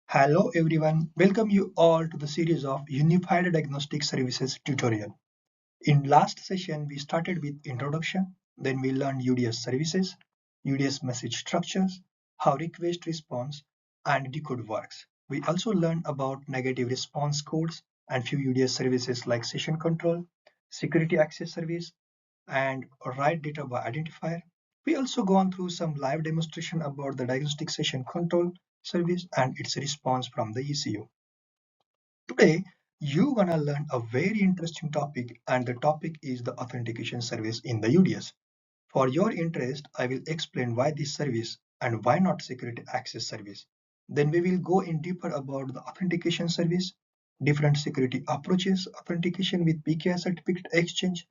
Hello everyone, welcome you all to the series of Unified Diagnostic Services tutorial. In last session, we started with introduction, then we learned UDS services, UDS message structures, how request response and decode works. We also learned about negative response codes and few UDS services like session control, security access service, and write data by identifier. We also gone through some live demonstration about the diagnostic session control service and its response from the ECU. Today, you're gonna learn a very interesting topic, and the topic is the authentication service in the UDS. For your interest, I will explain why this service and why not security access service. Then we will go in deeper about the authentication service, different security approaches, authentication with PKI certificate exchange,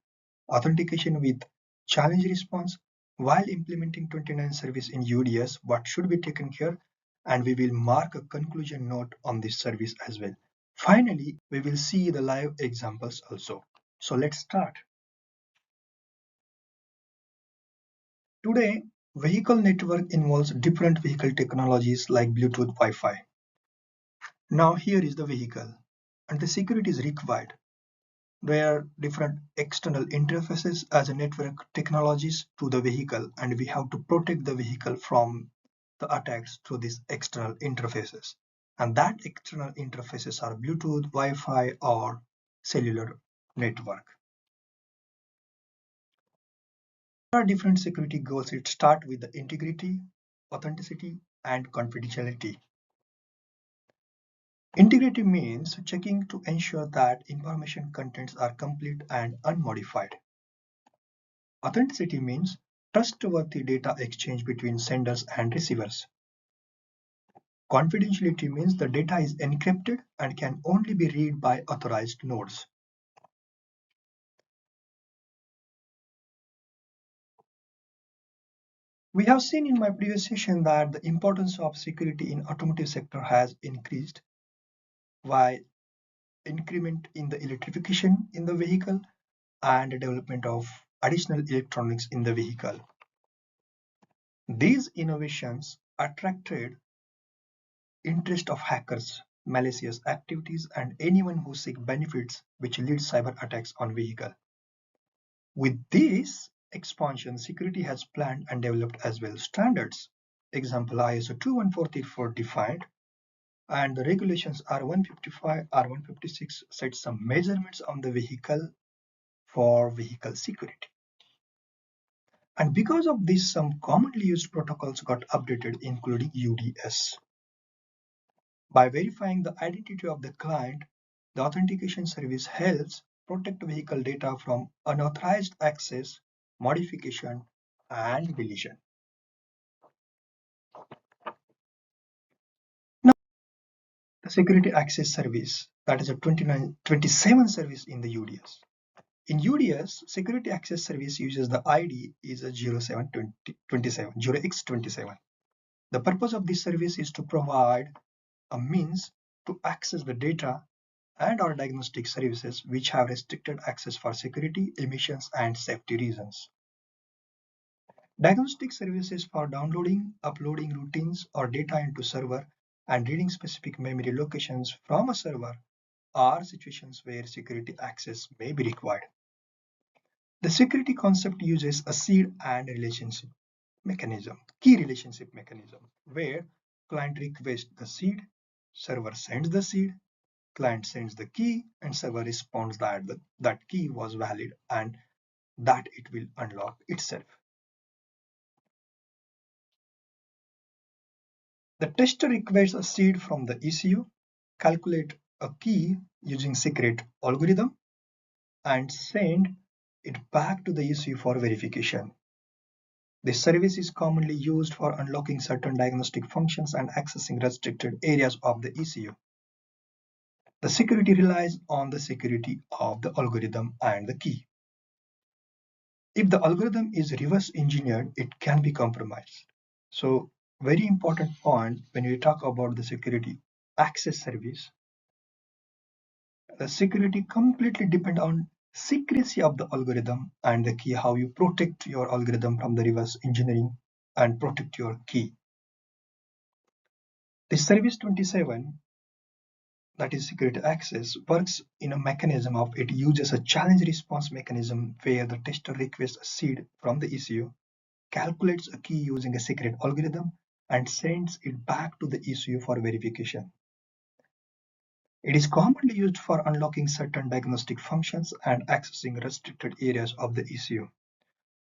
authentication with challenge response, while implementing 29 service in UDS, what should be taken care, and we will mark a conclusion note on this service as well. Finally, we will see the live examples also. So let's start. Today, vehicle network involves different vehicle technologies like Bluetooth, Wi-Fi. Now here is the vehicle, and the security is required. There are different external interfaces as a network technologies to the vehicle, and we have to protect the vehicle from the attacks through these external interfaces. And that external interfaces are Bluetooth, Wi-Fi, or cellular network. There are different security goals. It starts with the integrity, authenticity, and confidentiality. Integrity means checking to ensure that information contents are complete and unmodified. Authenticity means trustworthy data exchange between senders and receivers. Confidentiality means the data is encrypted and can only be read by authorized nodes. We have seen in my previous session that the importance of security in automotive sector has increased by increment in the electrification in the vehicle and the development of additional electronics in the vehicle. These innovations attracted interest of hackers, malicious activities, and anyone who seek benefits which lead cyber attacks on vehicle. With this expansion, security has planned and developed as well standards. Example ISO 21434 defined, and the regulations R155, R156 set some measurements on the vehicle for vehicle security. And because of this, some commonly used protocols got updated, including UDS. By verifying the identity of the client, the authentication service helps protect vehicle data from unauthorized access, modification, and deletion. Now, the security access service, that is a 27 service in the UDS. In UDS, security access service uses the ID is a 0727, 0x27. The purpose of this service is to provide a means to access the data and or diagnostic services which have restricted access for security, emissions, and safety reasons. Diagnostic services for downloading, uploading routines or data into server and reading specific memory locations from a server are situations where security access may be required. The security concept uses a seed and relationship mechanism, key relationship mechanism, where client requests the seed, server sends the seed, client sends the key, and server responds that that key was valid and that it will unlock itself. The tester requires a seed from the ECU, calculate a key using secret algorithm, and send it back to the ECU for verification. This service is commonly used for unlocking certain diagnostic functions and accessing restricted areas of the ECU. The security relies on the security of the algorithm and the key. If the algorithm is reverse engineered, it can be compromised. So, very important point when we talk about the security access service, the security completely depend on secrecy of the algorithm and the key, how you protect your algorithm from the reverse engineering and protect your key. The Service 27, that is security access, works in a mechanism of it uses a challenge response mechanism where the tester requests a seed from the ECU, calculates a key using a secret algorithm, and sends it back to the ECU for verification. It is commonly used for unlocking certain diagnostic functions and accessing restricted areas of the ECU.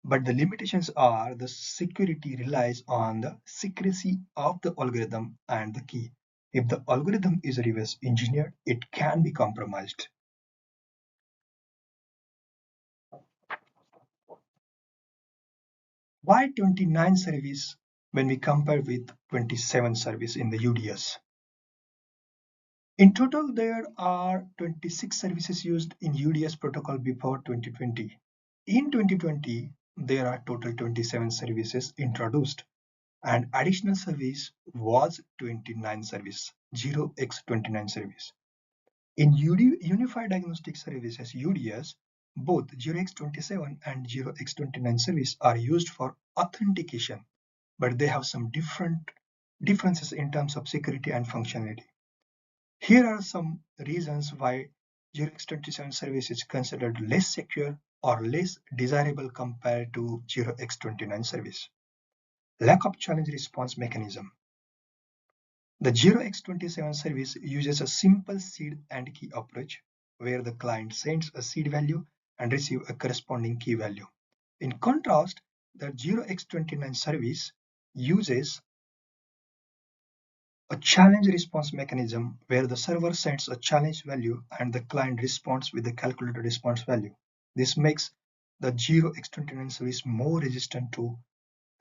But the limitations are the security relies on the secrecy of the algorithm and the key. If the algorithm is reverse engineered, it can be compromised. Why 29 service when we compare with 27 service in the UDS? In total, there are 26 services used in UDS protocol before 2020. In 2020, there are total 27 services introduced, and additional service was 29 service, 0x29 service. In Unified Diagnostic Services UDS, both 0x27 and 0x29 service are used for authentication, but they have some differences in terms of security and functionality. Here are some reasons why 0x27 service is considered less secure or less desirable compared to 0x29 service. Lack of challenge response mechanism. The 0x27 service uses a simple seed and key approach where the client sends a seed value and receives a corresponding key value. In contrast, the 0x29 service uses a challenge response mechanism where the server sends a challenge value and the client responds with the calculated response value. This makes the 0x29 service more resistant to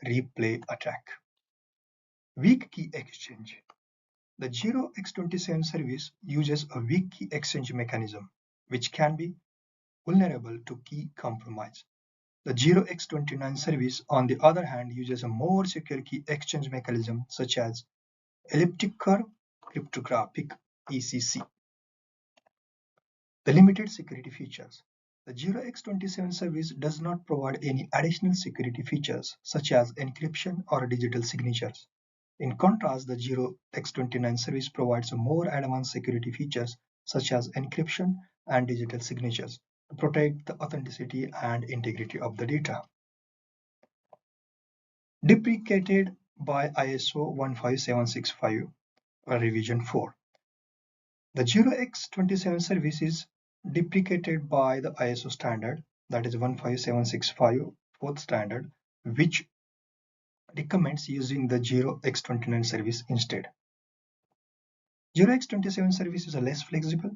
replay attack. Weak key exchange. The 0x27 service uses a weak key exchange mechanism, which can be vulnerable to key compromise. The 0x29 service, on the other hand, uses a more secure key exchange mechanism such as elliptic curve cryptographic ECC. The limited security features. The 0x27 service does not provide any additional security features such as encryption or digital signatures. In contrast, the 0x29 service provides more advanced security features such as encryption and digital signatures to protect the authenticity and integrity of the data. Deprecated by ISO 15765 revision 4. The 0x27 service is deprecated by the ISO standard, that is 15765 fourth standard, which recommends using the 0x29 service instead. 0x27 service is less flexible.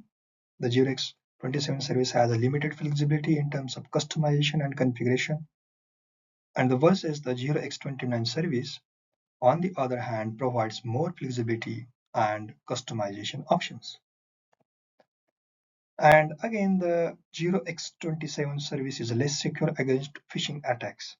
The 0x27 service has a limited flexibility in terms of customization and configuration. And versus the 0x29 service, on the other hand, provides more flexibility and customization options. And again, the 0x27 service is less secure against phishing attacks.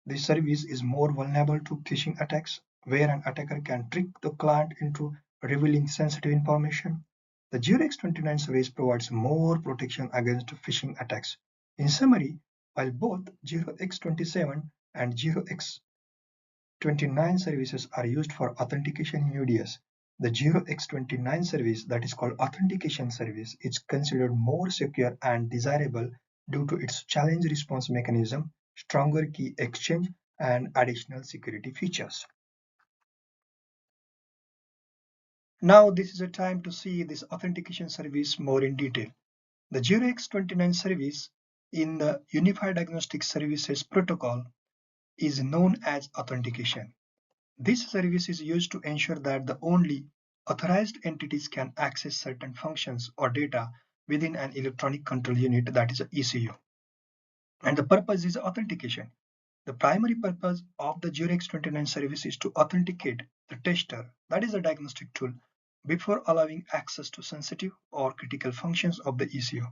This service is more vulnerable to phishing attacks, where an attacker can trick the client into revealing sensitive information. The 0x29 service provides more protection against phishing attacks. In summary, while both 0x27 and 0x29 services are used for authentication in UDS, the 0x29 service, that is called authentication service, is considered more secure and desirable due to its challenge response mechanism, stronger key exchange, and additional security features. Now this is a time to see this authentication service more in detail. The 0x29 service in the Unified Diagnostic Services protocol is known as authentication. This service is used to ensure that the only authorized entities can access certain functions or data within an electronic control unit, that is ECU. And the purpose is authentication. The primary purpose of the 0x29 service is to authenticate the tester, that is a diagnostic tool, before allowing access to sensitive or critical functions of the ECU.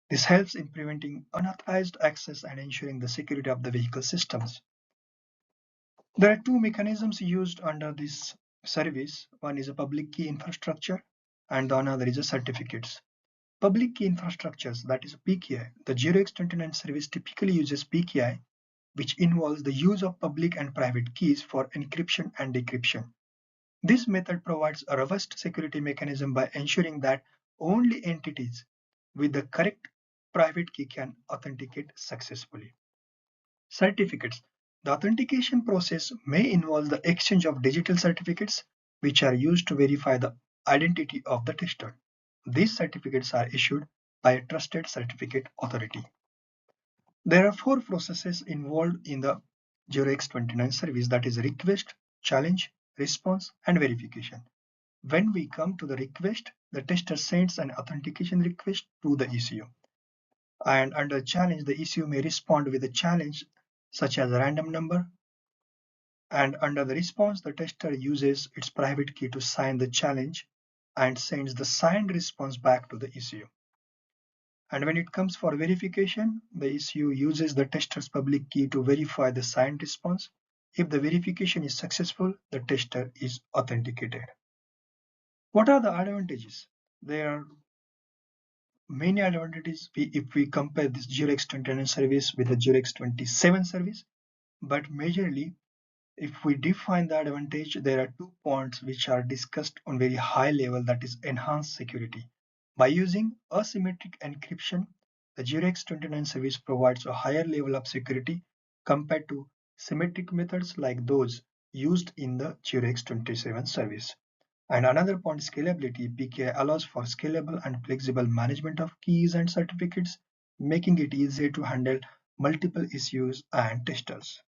This helps in preventing unauthorized access and ensuring the security of the vehicle systems. There are two mechanisms used under this service. One is a public key infrastructure and the another is a certificates. Public key infrastructures, that is PKI. The 0x29 service typically uses PKI, which involves the use of public and private keys for encryption and decryption. This method provides a robust security mechanism by ensuring that only entities with the correct private key can authenticate successfully. Certificates. The authentication process may involve the exchange of digital certificates, which are used to verify the identity of the tester. These certificates are issued by a trusted certificate authority. There are four processes involved in the 0x29 service, that is request, challenge, response, and verification. When we come to the request, the tester sends an authentication request to the ECU. And under challenge, the ECU may respond with a challenge such as a random number. And under the response, the tester uses its private key to sign the challenge and sends the signed response back to the ECU. And when it comes for verification, the ECU uses the tester's public key to verify the signed response. If the verification is successful, the tester is authenticated. What are the advantages? There are many advantages if we compare this 0x29 service with the 0x27 service, but majorly if we define the advantage, there are 2 points which are discussed on very high level, that is enhanced security. By using asymmetric encryption, the 0x29 service provides a higher level of security compared to symmetric methods like those used in the 0x27 service. And another point, scalability. PKI allows for scalable and flexible management of keys and certificates, making it easier to handle multiple issues and testers.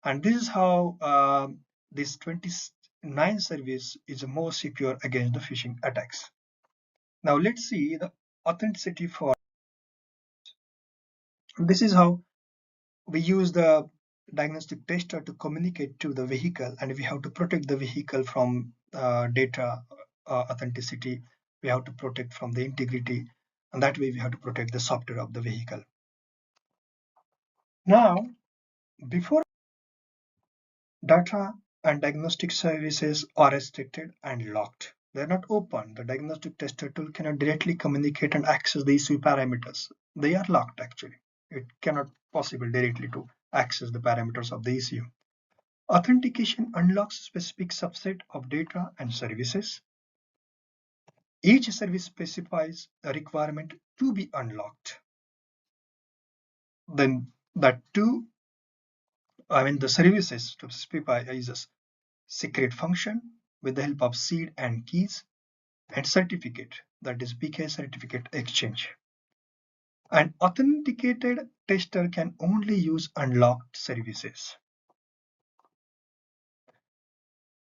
And this is how this 29 service is more secure against the phishing attacks. Now let's see the authenticity for. This is how we use the diagnostic tester to communicate to the vehicle, and we have to protect the vehicle from data authenticity. We have to protect from the integrity, and that way we have to protect the software of the vehicle. Now, before data and diagnostic services are restricted and locked. They are not open. The diagnostic tester tool cannot directly communicate and access the ECU parameters. They are locked actually. It cannot possible directly to access the parameters of the ECU. Authentication unlocks specific subset of data and services. Each service specifies a requirement to be unlocked. Then the services to specify is a secret function with the help of seed and keys, and certificate, that is PKI certificate exchange. An authenticated tester can only use unlocked services.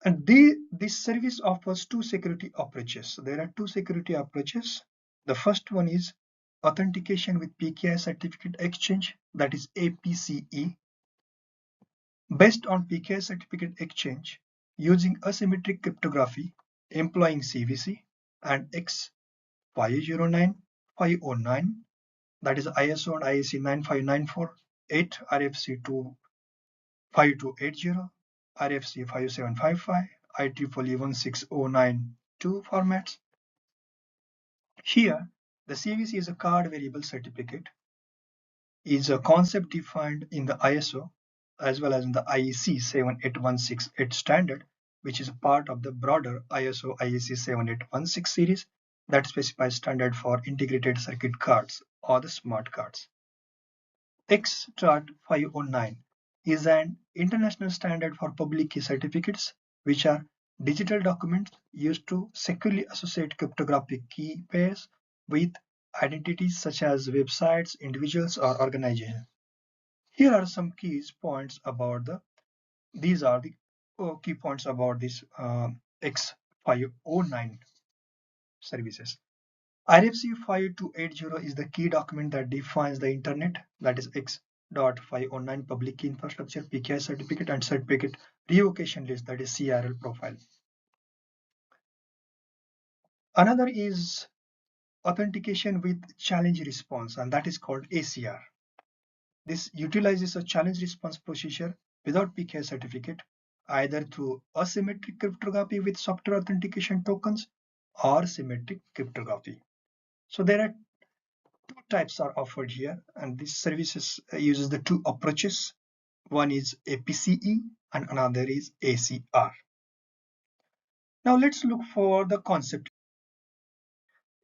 And this service offers two security approaches. There are two security approaches. The first one is authentication with PKI certificate exchange, that is APCE. Based on PKI certificate exchange, using asymmetric cryptography, employing CVC and X509, 509, that is ISO and IEC 95948, RFC 5280, RFC 5755, IEEE 16092 formats. Here, the CVC is a card variable certificate, is a concept defined in the ISO as well as in the IEC 78168 standard, which is a part of the broader ISO IEC 7816 series that specifies standard for integrated circuit cards or the smart cards. X-Chart 509 is an international standard for public key certificates, which are digital documents used to securely associate cryptographic key pairs with identities such as websites, individuals, or organizations. Here are some key points about these are the key points about this X509 services. RFC 5280 is the key document that defines the internet, that is X.509 public key infrastructure, PKI certificate, and certificate revocation list, that is CRL profile. Another is authentication with challenge response, and that is called ACR. This utilizes a challenge response procedure without PKI certificate, either through asymmetric cryptography with software authentication tokens or symmetric cryptography. So there are two types are offered here, and this services uses the two approaches. One is APCE and another is ACR. Now let's look for the concept.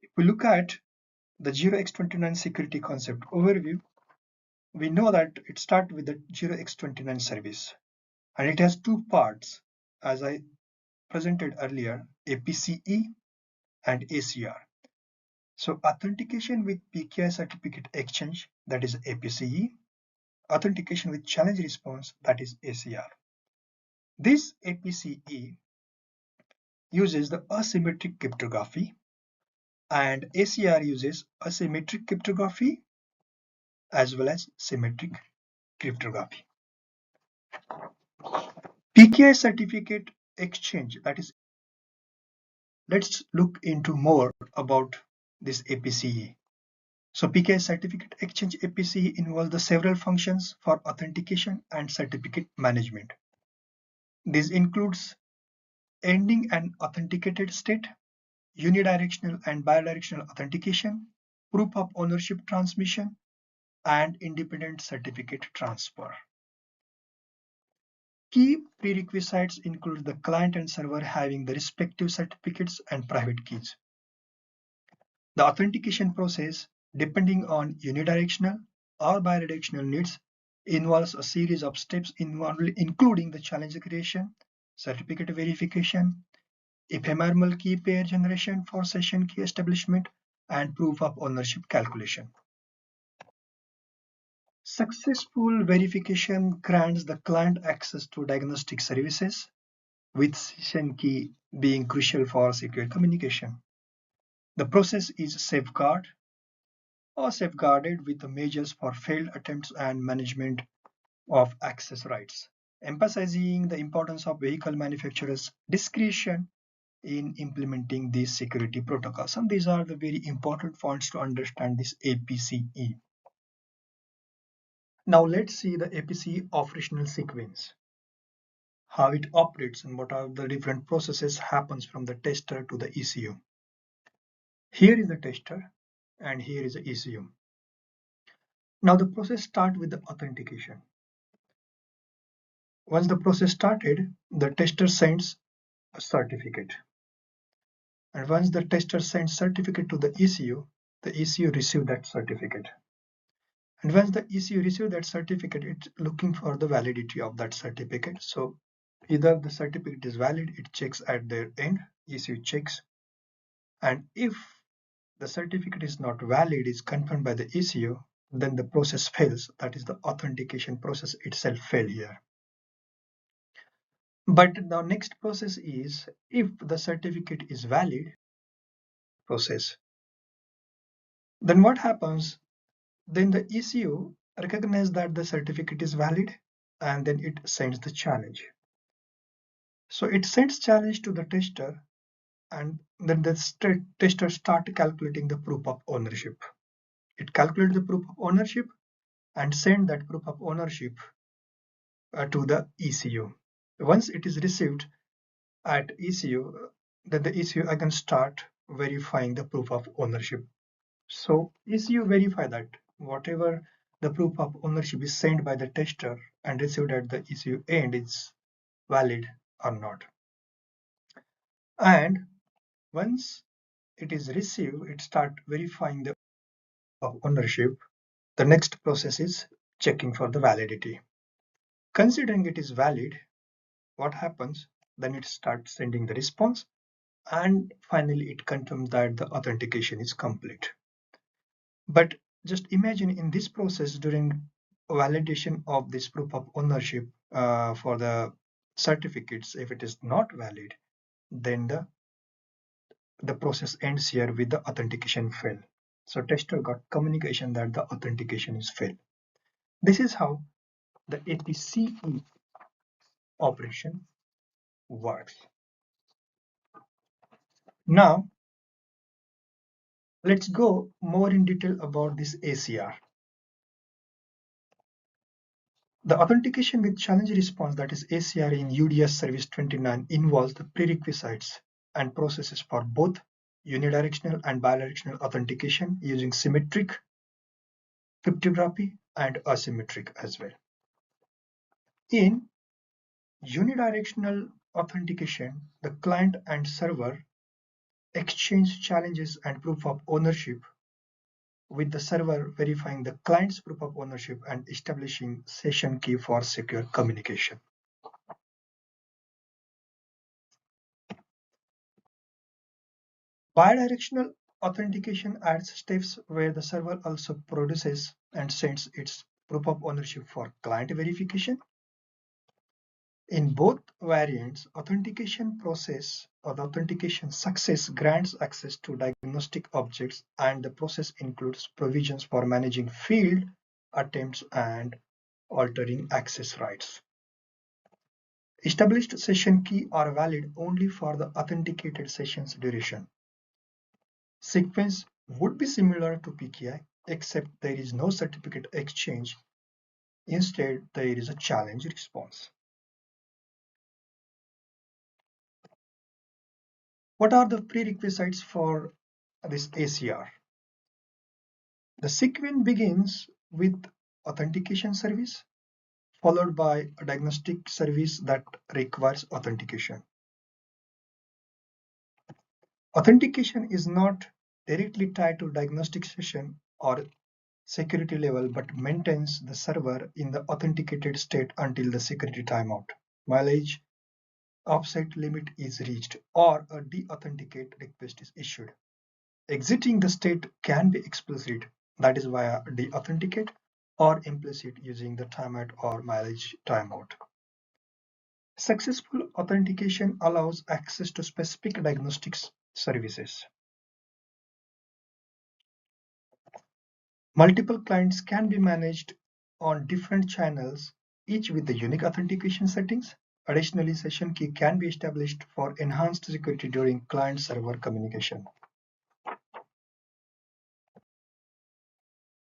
If we look at the 0x29 security concept overview, we know that it starts with the 0x29 service, and it has two parts as I presented earlier, APCE and ACR. So authentication with PKI certificate exchange, that is APCE, authentication with challenge response, that is ACR. This APCE uses the asymmetric cryptography and ACR uses asymmetric cryptography as well as symmetric cryptography. PKI certificate exchange, that is, let's look into more about this APCE. So PKI certificate exchange APCE involves the several functions for authentication and certificate management. This includes ending an authenticated state, unidirectional and bidirectional authentication, proof of ownership transmission, and independent certificate transfer. Key prerequisites include the client and server having the respective certificates and private keys. The authentication process, depending on unidirectional or bidirectional needs, involves a series of steps including the challenge creation, certificate verification, ephemeral key pair generation for session key establishment, and proof of ownership calculation. Successful verification grants the client access to diagnostic services, with session key being crucial for secure communication. The process is safeguarded with the measures for failed attempts and management of access rights, emphasizing the importance of vehicle manufacturers' discretion in implementing these security protocols. And these are the very important points to understand this APCE. Now let's see the APCE operational sequence, how it operates and what are the different processes happens from the tester to the ECU. Here is the tester and here is the ECU. Now the process starts with the authentication. Once the process started, the tester sends a certificate. And once the tester sends certificate to the ECU receives that certificate. And once the ECU receives that certificate, it's looking for the validity of that certificate. So either the certificate is valid, it checks at their end, ECU checks. And if the certificate is not valid, is confirmed by the ECU, then the process fails. That is, the authentication process itself failed here. But the next process is, if the certificate is valid process, then what happens? Then the ECU recognizes that the certificate is valid and then it sends the challenge. So it sends challenge to the tester and then the tester starts calculating the proof of ownership. It calculates the proof of ownership and send that proof of ownership to the ECU. Once it is received at ECU, then the ECU again start verifying the proof of ownership. So ECU verify that whatever the proof of ownership is sent by the tester and received at the ECU end is valid or not. And once it is received, it start verifying the proof of ownership. The next process is checking for the validity. Considering it is valid, what happens? Then it starts sending the response and finally it confirms that the authentication is complete. But just imagine in this process, during validation of this proof of ownership for the certificates, if it is not valid, then the process ends here with the authentication fail. So tester got communication that the authentication is failed. This is how the APCE operation works. Now, let's go more in detail about this ACR. The authentication with challenge response, that is ACR in UDS Service 29, involves the prerequisites and processes for both unidirectional and bidirectional authentication using symmetric cryptography and asymmetric as well. In unidirectional authentication, the client and server exchange challenges and proof of ownership, with the server verifying the client's proof of ownership and establishing session key for secure communication. Bidirectional authentication adds steps where the server also produces and sends its proof of ownership for client verification. In both variants, authentication process or the authentication success grants access to diagnostic objects, and the process includes provisions for managing field attempts and altering access rights. Established session key are valid only for the authenticated session's duration. Sequence would be similar to PKI, except there is no certificate exchange. Instead, there is a challenge response. What are the prerequisites for this ACR? The sequence begins with authentication service, followed by a diagnostic service that requires authentication. Authentication is not directly tied to diagnostic session or security level, but maintains the server in the authenticated state until the security timeout, mileage, offset limit is reached, or a de-authenticate request is issued. Exiting the state can be explicit, that is via de-authenticate, or implicit using the timeout or mileage timeout. Successful authentication allows access to specific diagnostics services. Multiple clients can be managed on different channels, each with the unique authentication settings. Additionally, session key can be established for enhanced security during client-server communication.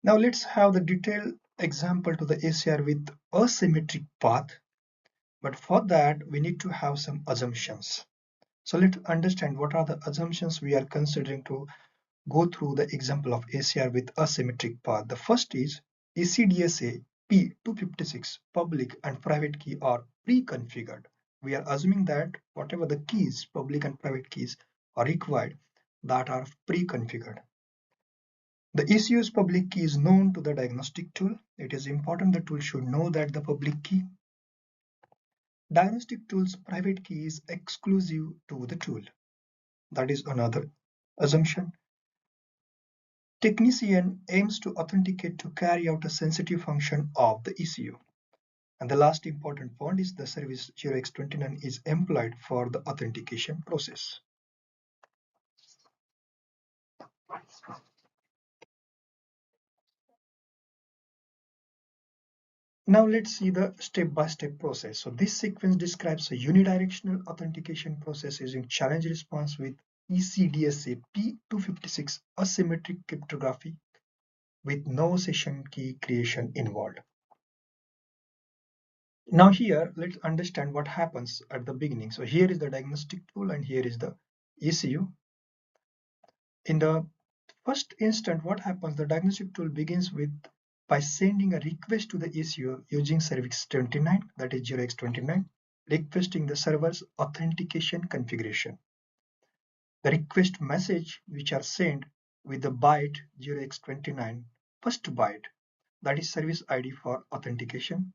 Now let's have the detailed example to the ACR with asymmetric path. But for that, we need to have some assumptions. So let's understand what are the assumptions we are considering to go through the example of ACR with asymmetric path. The first is ECDSA P256 public and private key are pre-configured. We are assuming that whatever the keys, public and private keys, are required, that are pre-configured. The ECU's public key is known to the diagnostic tool. It is important the tool should know that the public key. Diagnostic tool's private key is exclusive to the tool. That is another assumption. Technician aims to authenticate to carry out a sensitive function of the ECU. And the last important point is the service 0x29 is employed for the authentication process. Now let's see the step-by-step process. So this sequence describes a unidirectional authentication process using challenge response with ECDSA P256 asymmetric cryptography with no session key creation involved. Now here, let's understand what happens at the beginning. So here is the diagnostic tool and here is the ECU. In the first instant, what happens? The diagnostic tool begins with by sending a request to the ECU using service 29, that is 0x29, requesting the server's authentication configuration. The request message which are sent with the byte 0x29, first byte, that is service ID for authentication,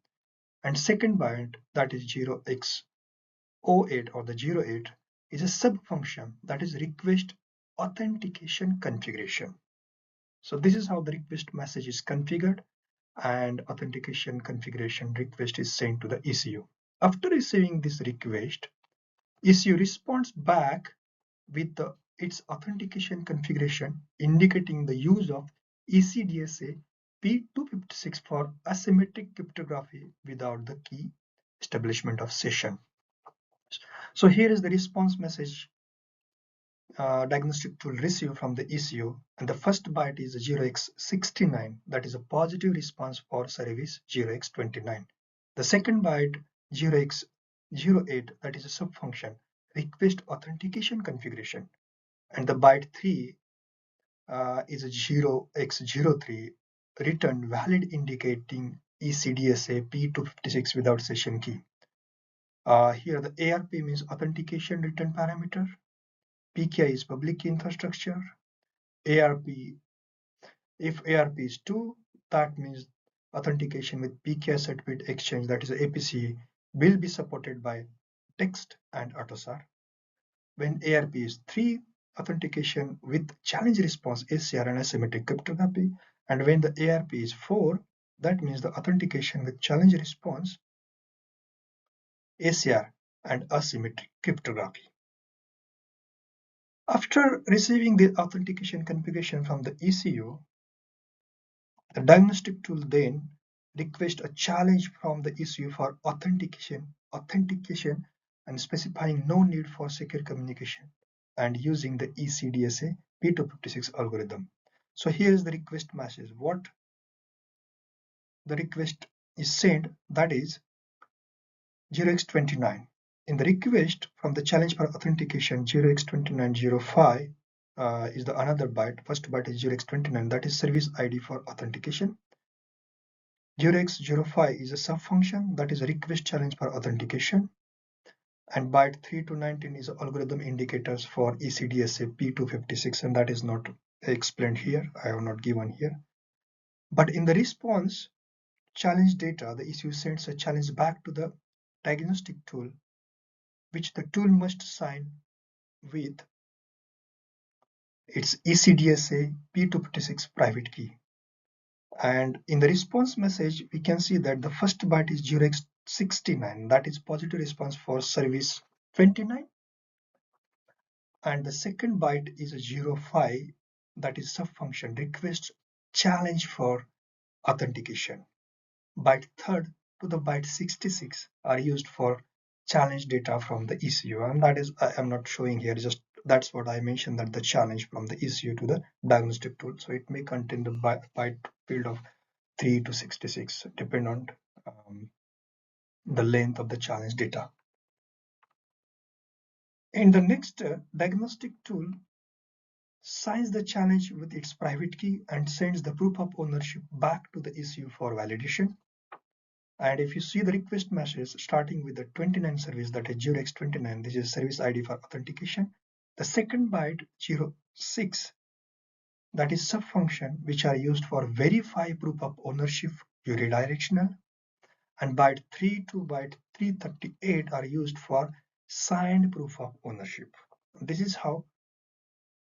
and second byte, that is 0x08 or the 08, is a subfunction, that is request authentication configuration. So this is how the request message is configured and authentication configuration request is sent to the ECU. After receiving this request, ECU responds back with its authentication configuration indicating the use of ECDSA P256 for asymmetric cryptography without the key establishment of session. So here is the response message diagnostic tool receive from the ECU, and the first byte is 0x69, that is a positive response for service 0x29. The second byte 0x08, that is a subfunction request authentication configuration, and the byte 3 is a 0x03 return valid indicating ECDSA P256 without session key. Here the ARP means authentication return parameter. PKI is public key infrastructure. ARP, if ARP is 2, that means authentication with PKI set bit exchange, that is APCE, will be supported by text and AUTOSAR. When ARP is 3, authentication with challenge response ACR and asymmetric cryptography. And when the ARP is 4, that means the authentication with challenge response ACR and asymmetric cryptography. After receiving the authentication configuration from the ECU, the diagnostic tool then requests a challenge from the ECU for authentication and specifying no need for secure communication and using the ECDSA P256 algorithm. So here is the request message. What the request is sent, that is 0x29. In the request from the challenge for authentication 0x2905 is the another byte. First byte is 0x29, that is service ID for authentication. 0x05 is a subfunction, that is a request challenge for authentication. And byte 3 to 19 is algorithm indicators for ECDSA P256, and that is not explained here. I have not given here. But in the response challenge data, the ECU sends a challenge back to the diagnostic tool, which the tool must sign with its ECDSA P256 private key. And in the response message, we can see that the first byte is 0x69, that is positive response for service 29. And the second byte is a 05, that is subfunction request challenge for authentication. Byte third to the byte 66 are used for challenge data from the ECU, and that is I am not showing here, just that's what I mentioned, that the challenge from the ECU to the diagnostic tool. So it may contain the byte field of 3 to 66 depend on the length of the challenge data. In the next diagnostic tool signs the challenge with its private key and sends the proof of ownership back to the ECU for validation. And if you see the request message starting with the 29 service, that is 0x29, this is service ID for authentication. The second byte 06, that is subfunction which are used for verify proof of ownership unidirectional. And byte 3 to byte 338 are used for signed proof of ownership. This is how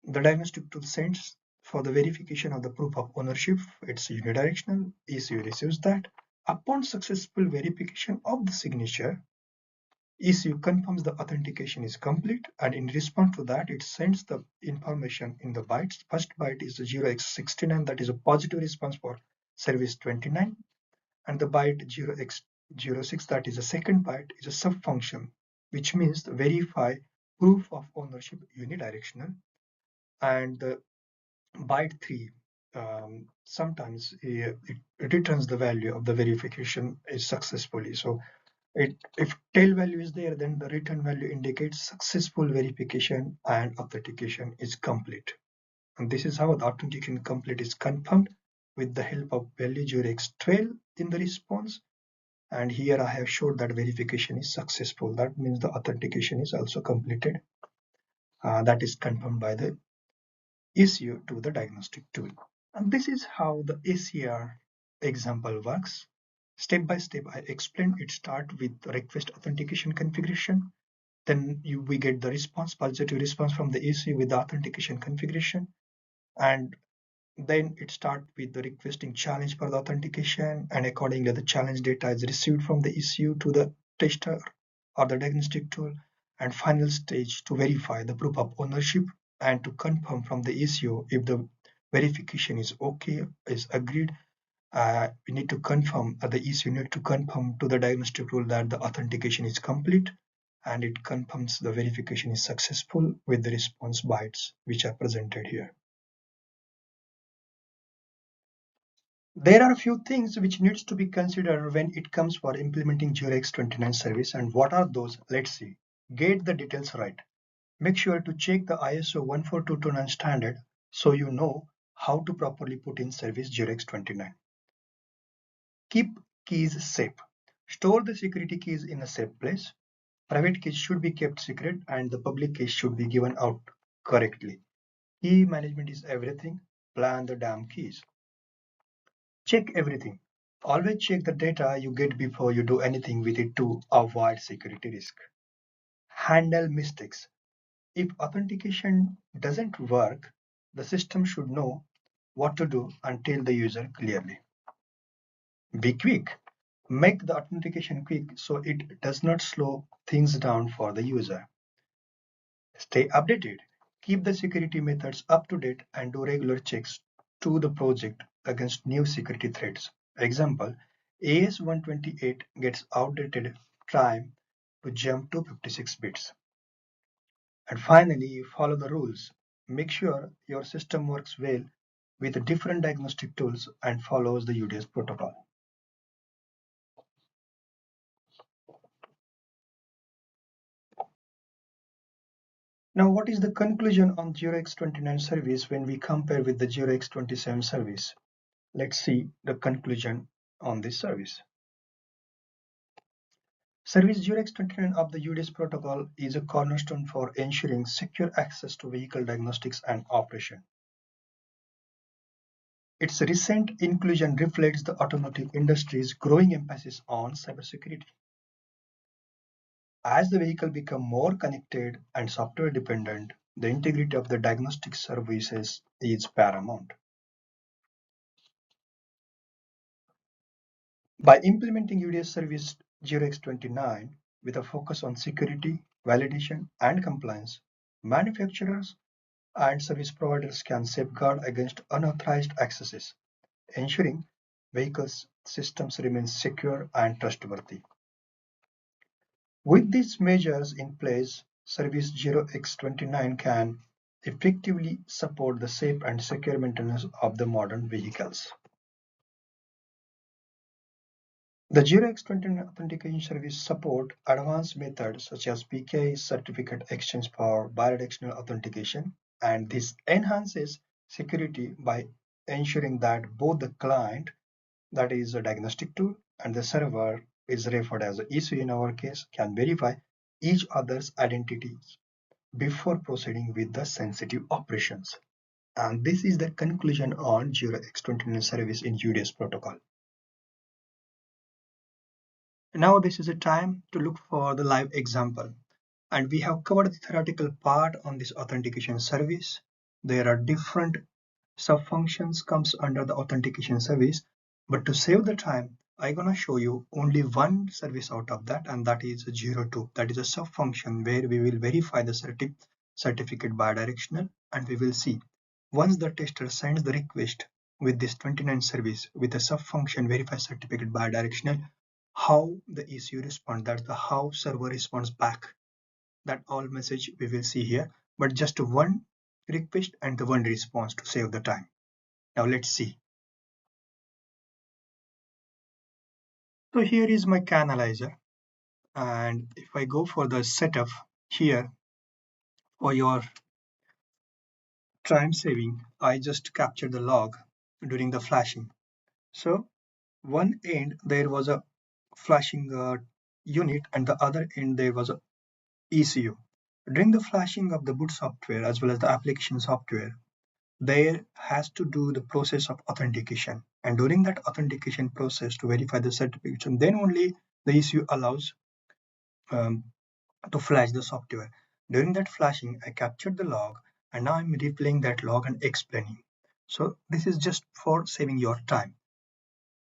the diagnostic tool sends for the verification of the proof of ownership. It's unidirectional. ECU receives that. Upon successful verification of the signature, ECU confirms the authentication is complete, and in response to that, it sends the information in the bytes. First byte is 0x69, that is a positive response for service 29, and the byte 0x06, that is a second byte, is a subfunction, which means the verify proof of ownership unidirectional. And the byte 3 sometimes it returns the value of the verification is successfully. So if tail value is there, then the return value indicates successful verification and authentication is complete. And this is how the authentication complete is confirmed with the help of value 0x12 in the response. And here I have showed that verification is successful. That means the authentication is also completed. That is confirmed by the ECU to the diagnostic tool. And this is how the ACR example works. Step by step, I explained. It starts with the request authentication configuration. Then we get the response, positive response from the ECU with the authentication configuration. And then it starts with the requesting challenge for the authentication. And accordingly, the challenge data is received from the ECU to the tester or the diagnostic tool. And final stage to verify the proof of ownership and to confirm from the ECU if the verification is okay, is agreed. We need to confirm the ECU need to confirm to the diagnostic tool that the authentication is complete, and it confirms the verification is successful with the response bytes which are presented here. There are a few things which needs to be considered when it comes for implementing 0x29 service, and what are those? Let's see. Get the details right. Make sure to check the ISO 14229 standard so you know how to properly put in service 0x29. Keep keys safe. Store the security keys in a safe place. Private keys should be kept secret and the public keys should be given out correctly. Key management is everything. Plan the damn keys. Check everything. Always check the data you get before you do anything with it to avoid security risk. Handle mistakes. If authentication doesn't work, the system should know what to do and tell the user clearly. Be quick. Make the authentication quick so it does not slow things down for the user. Stay updated. Keep the security methods up to date and do regular checks to the project against new security threats. Example, AS128 gets outdated time to jump to 56 bits. And finally, follow the rules. Make sure your system works well with different diagnostic tools and follows the UDS protocol. Now, what is the conclusion on 0x29 service when we compare with the 0x27 service? Let's see the conclusion on this service. Service 0x29 of the UDS protocol is a cornerstone for ensuring secure access to vehicle diagnostics and operation. Its recent inclusion reflects the automotive industry's growing emphasis on cybersecurity. As the vehicle becomes more connected and software dependent, the integrity of the diagnostic services is paramount. By implementing UDS Service 0x29 with a focus on security, validation, and compliance, manufacturers and service providers can safeguard against unauthorized accesses, ensuring vehicle systems remain secure and trustworthy. With these measures in place, Service 0x29 can effectively support the safe and secure maintenance of the modern vehicles. The 0x29 authentication service support advanced methods such as PKI certificate exchange for bidirectional authentication, and this enhances security by ensuring that both the client, that is a diagnostic tool, and the server is referred as an ECU in our case, can verify each other's identities before proceeding with the sensitive operations. And this is the conclusion on 0x29 service in UDS protocol. Now this is a time to look for the live example. And we have covered the theoretical part on this authentication service. There are different subfunctions comes under the authentication service. But to save the time, I'm gonna show you only one service out of that, and that is 02. That is a subfunction where we will verify the certificate bidirectional, and we will see once the tester sends the request with this 29 service with a subfunction verify certificate bidirectional, how the ECU responds, that's the how server responds back. That all message we will see here, but just one request and the one response to save the time. Now let's see. So here is my canalizer, and if I go for the setup here for your time saving, I just captured the log during the flashing. So one end there was a flashing unit and the other end there was a ECU. During the flashing of the boot software as well as the application software, there has to do the process of authentication, and during that authentication process to verify the certification, then only the ECU allows um, to flash the software. During that flashing, I captured the log and now I'm replaying that log and explaining. So this is just for saving your time.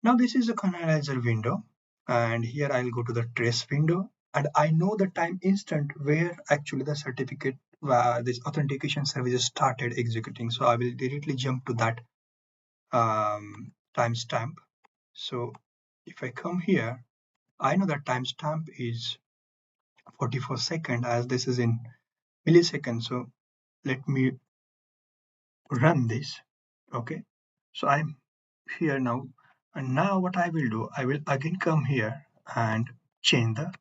Now this is a canalizer window, and here I'll go to the trace window, and I know the time instant where actually the certificate this authentication service started executing. So I will directly jump to that timestamp. So if I come here, I know that timestamp is 44 seconds as this is in milliseconds. So let me run this. Okay, so I'm here now, and now what I will do, I will again come here and change the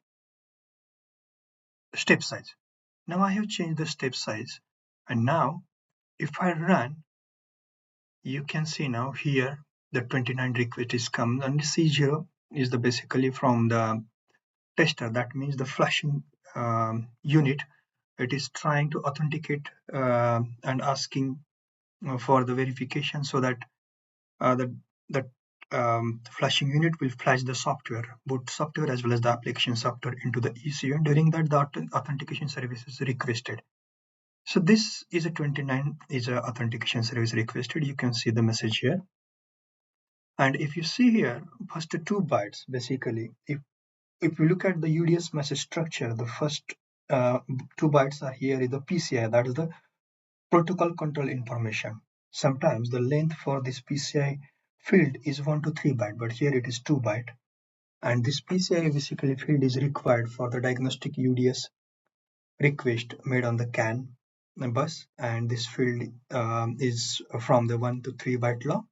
step size. Now I have changed the step size, and now if I run, you can see now here the 29 request is come, and C0 is the basically from the tester. That means the flashing unit, it is trying to authenticate and asking for the verification so that the flashing unit will flash the software, both software as well as the application software into the ECU, and during that the authentication service is requested. So this is a 29 is a authentication service requested. You can see the message here. And if you see here, first 2 bytes, basically, if you look at the UDS message structure, the first 2 bytes are here is the PCI, that is the protocol control information. Sometimes the length for this PCI field is 1 to 3 byte, but here it is 2 byte. And this PCI basically field is required for the diagnostic UDS request made on the CAN bus, and this field is from the 1 to 3 byte long,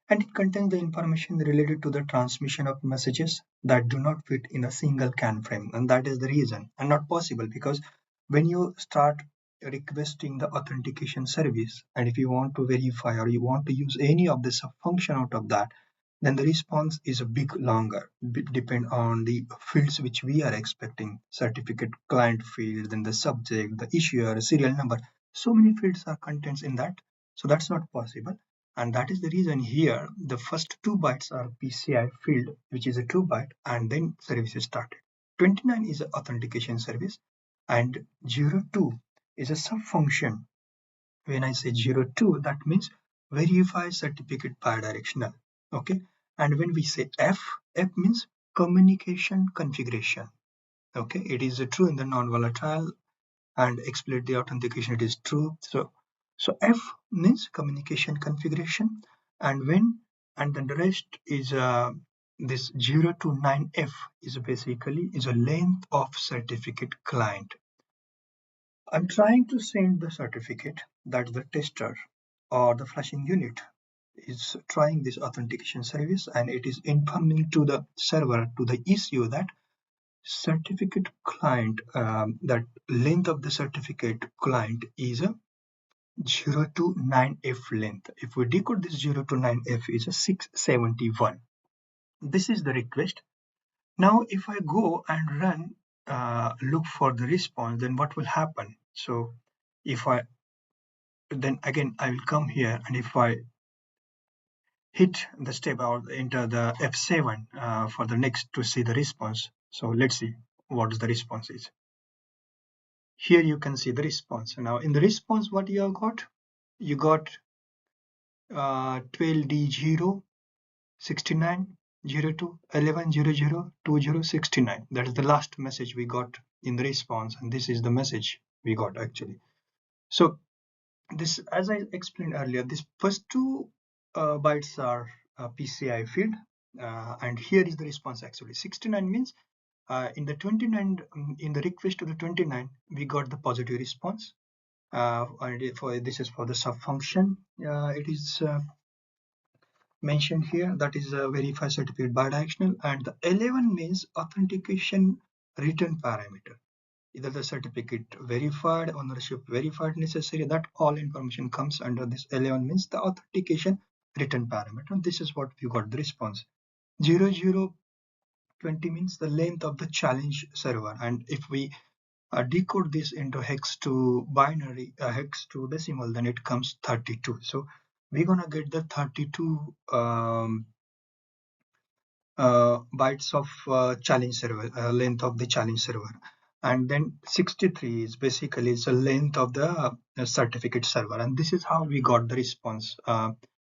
and it contains the information related to the transmission of messages that do not fit in a single CAN frame. And that is the reason, and not possible, because when you start requesting the authentication service, and if you want to verify or you want to use any of the function out of that, then the response is a bit longer, depend on the fields which we are expecting: certificate client field, then the subject, the issuer, serial number. So many fields are contents in that, so that's not possible. And that is the reason here the first 2 bytes are PCI field, which is a 2 byte, and then service is started. 29 is an authentication service, and 02 is a subfunction. When I say 02, that means verify certificate bidirectional. Okay, and when we say F means communication configuration. Okay, it is true in the non-volatile, and explicit the authentication it is true. So F means communication configuration, and then the rest is this 0 to 9F is basically is a length of certificate client. I'm trying to send the certificate that the tester or the flashing unit is trying this authentication service, and it is informing to the server, to the ECU, that certificate client, that length of the certificate client is a 0 to 9F length. If we decode this 0 to 9F is a 671. This is the request. Now if I go and run look for the response, then what will happen? So if I then again I will come here, and if I hit the step or enter the F7 for the next to see the response. So let's see what the response is. Here you can see the response. Now in the response, what you have got? You got 12D0 69 02 11 00 20 69. That is the last message we got in the response, and this is the message we got actually. So this, as I explained earlier, these first 2 bytes are PCI field, and here is the response actually. 69 means in the 29, in the request to the 29, we got the positive response. And this is for the subfunction. It is mentioned here, that is a verify certificate bidirectional, and the 11 means authentication return parameter. Either the certificate verified, ownership verified necessary, that all information comes under this 11 means the authentication return parameter. And this is what we got the response. 0020 means the length of the challenge server, and if we decode this into hex to binary, hex to decimal, then it comes 32. So we're gonna get the 32 bytes of challenge server, length of the challenge server, and then 63 is basically the length of the certificate server. And this is how we got the response.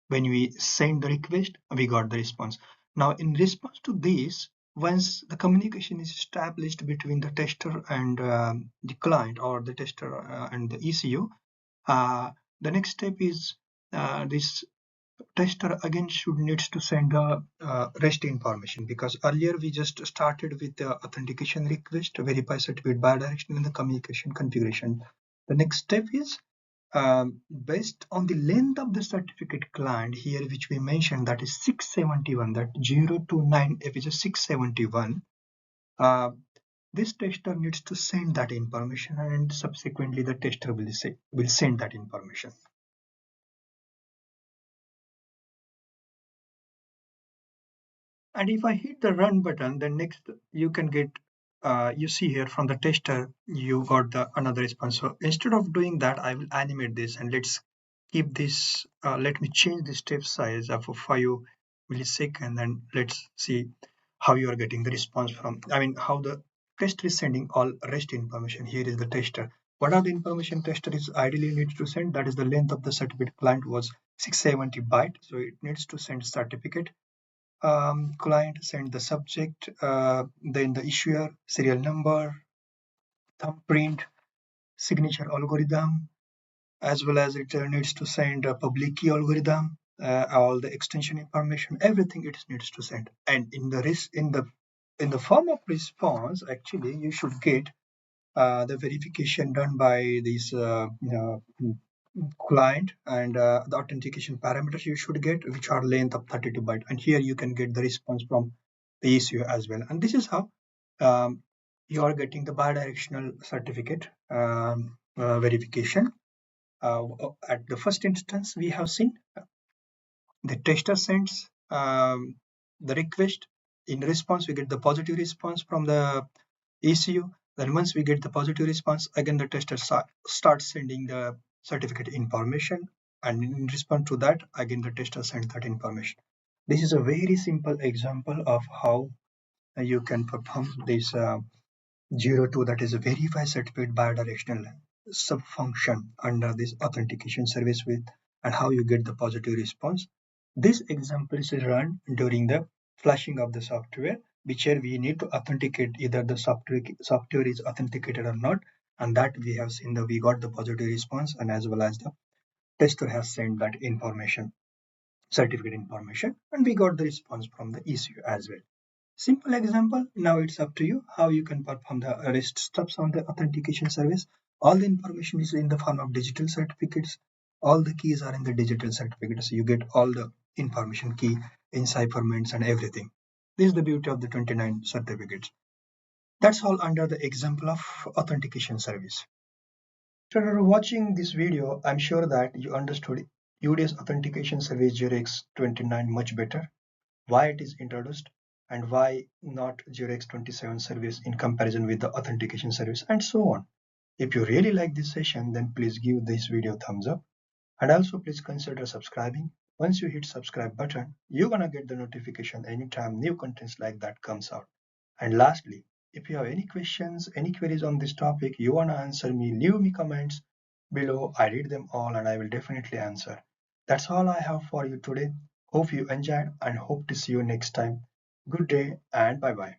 When we send the request, we got the response. Now in response to this, once the communication is established between the tester and the client, or the tester and the ECU, the next step is this tester again should needs to send the rest information, because earlier we just started with the authentication request, verify certificate bidirectional, and the communication configuration. The next step is based on the length of the certificate client here, which we mentioned, that is 671, that 0 to 9F is a 671. This tester needs to send that information, and subsequently the tester will send that information. And if I hit the run button, then next you can get you see here from the tester, you got the another response. So instead of doing that, I will animate this and let's keep this. Let me change the step size of 5 milliseconds and let's see how you are getting the response from. I mean, how the tester is sending all rest information. Here is the tester. What are the information tester is ideally needs to send? That is the length of the certificate client was 670 byte. So it needs to send certificate. Client send the subject, then the issuer, serial number, thumbprint, signature algorithm, as well as it needs to send a public key algorithm, all the extension information, everything it needs to send. And in the form of response, actually you should get the verification done by this client and the authentication parameters you should get, which are length of 32 byte. And here you can get the response from the ECU as well. And this is how you are getting the bidirectional certificate verification. At the first instance, we have seen the tester sends the request. In response, we get the positive response from the ECU. Then once we get the positive response, again the tester starts sending the certificate information, and in response to that, again the tester sends that information. This is a very simple example of how you can perform this 02, that is a verify certificate bidirectional subfunction under this authentication service with, and how you get the positive response. This example is run during the flashing of the software, which here we need to authenticate either the software is authenticated or not, and that we have seen that we got the positive response, and as well as the tester has sent that information, certificate information, and we got the response from the ECU as well. Simple example. Now it's up to you how you can perform the rest steps on the authentication service. All the information is in the form of digital certificates. All the keys are in the digital certificates. You get all the information, key, encipherments, and everything. This is the beauty of the 29 certificates. That's all under the example of authentication service. After watching this video, I'm sure that you understood UDS Authentication Service Jurex 29 much better, why it is introduced, and why not Jurex 27 service in comparison with the authentication service, and so on. If you really like this session, then please give this video a thumbs up, and also please consider subscribing. Once you hit subscribe button, you're gonna get the notification anytime new contents like that comes out. And lastly, if you have any questions, any queries on this topic you wanna answer me, leave me comments below. I read them all and I will definitely answer. That's all I have for you today. Hope you enjoyed and hope to see you next time. Good day and bye bye.